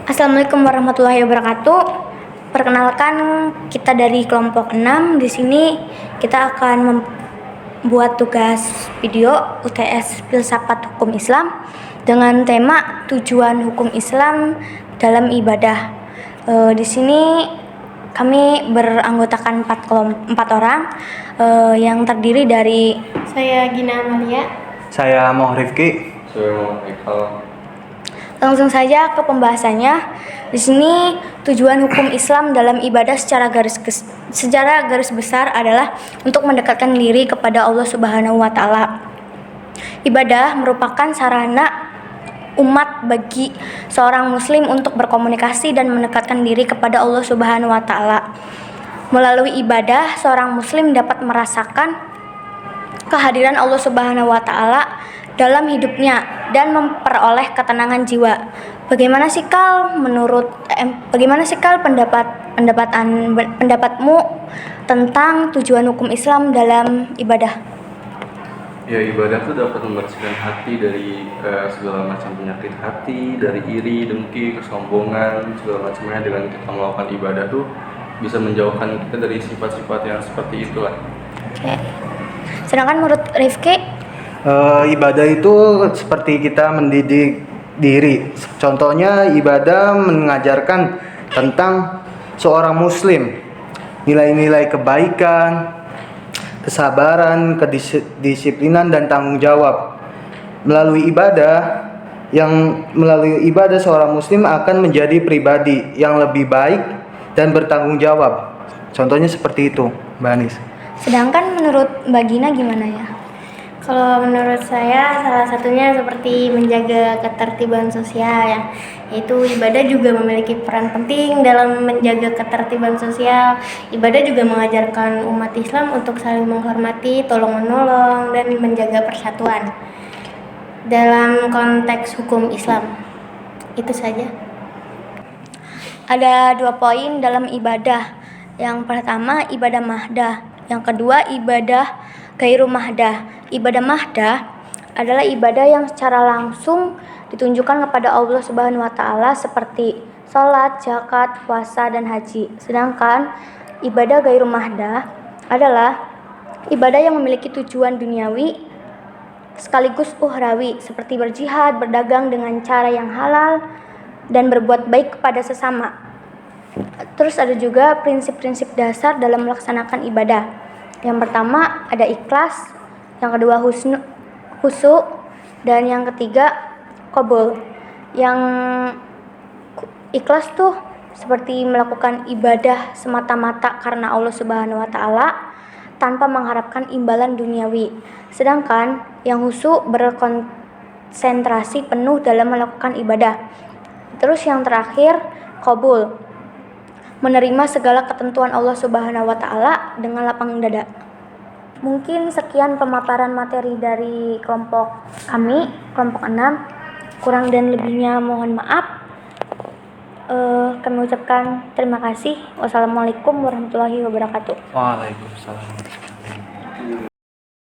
Assalamualaikum warahmatullahi wabarakatuh. Perkenalkan, kita dari kelompok 6. Di sini kita akan membuat tugas video UTS Filsafat Hukum Islam dengan tema tujuan hukum Islam dalam ibadah. Di sini kami beranggotakan 4 orang yang terdiri dari Saya Gina Amalia. Saya Moh Rifki. Saya mau Iqbal. Langsung saja ke pembahasannya. Di sini tujuan hukum Islam dalam ibadah secara garis besar adalah untuk mendekatkan diri kepada Allah Subhanahu wa taala. Ibadah merupakan sarana umat bagi seorang muslim untuk berkomunikasi dan mendekatkan diri kepada Allah Subhanahu wa taala. Melalui ibadah, seorang muslim dapat merasakan kehadiran Allah Subhanahu wa taala dalam hidupnya dan memperoleh ketenangan jiwa. Bagaimana sih Kal pendapatmu tentang tujuan hukum Islam dalam ibadah? Ya, ibadah itu dapat membersihkan hati dari segala macam penyakit hati, dari iri, dengki, kesombongan, segala macamnya. Dengan kita melakukan ibadah tuh bisa menjauhkan kita dari sifat-sifat yang seperti itulah. Oke. Sedangkan menurut Rifki, Ibadah itu seperti kita mendidik diri. Contohnya ibadah mengajarkan tentang seorang muslim, nilai-nilai kebaikan, kesabaran, kedisiplinan dan tanggung jawab. Melalui ibadah seorang muslim akan menjadi pribadi yang lebih baik dan bertanggung jawab. Contohnya seperti itu, Mbak Anis. sedangkan menurut Mbak Gina gimana ya? Kalau menurut saya salah satunya seperti menjaga ketertiban sosial ya, yaitu ibadah juga memiliki peran penting dalam menjaga ketertiban sosial. Ibadah juga mengajarkan umat Islam untuk saling menghormati, tolong-menolong, dan menjaga persatuan dalam konteks hukum Islam. Itu saja. Ada 2 poin dalam ibadah. Yang pertama ibadah mahdah, yang kedua ibadah ghairu mahdah. Ibadah mahdah adalah ibadah yang secara langsung ditunjukkan kepada Allah Subhanahu wa taala seperti salat, zakat, puasa dan haji. Sedangkan ibadah ghairu mahdah adalah ibadah yang memiliki tujuan duniawi sekaligus ukhrawi seperti berjihad, berdagang dengan cara yang halal dan berbuat baik kepada sesama. Terus ada juga prinsip-prinsip dasar dalam melaksanakan ibadah. Yang pertama ada ikhlas, yang kedua khusyuk, dan yang ketiga qabul. Yang ikhlas tuh seperti melakukan ibadah semata-mata karena Allah Subhanahu wa taala tanpa mengharapkan imbalan duniawi. Sedangkan yang khusyuk berkonsentrasi penuh dalam melakukan ibadah. Terus yang terakhir qabul, menerima segala ketentuan Allah Subhanahu wa taala dengan lapang dada. Mungkin sekian pemaparan materi dari kelompok kami, kelompok 6. Kurang dan lebihnya mohon maaf. Kami ucapkan terima kasih. Wassalamualaikum warahmatullahi wabarakatuh. Waalaikumsalam.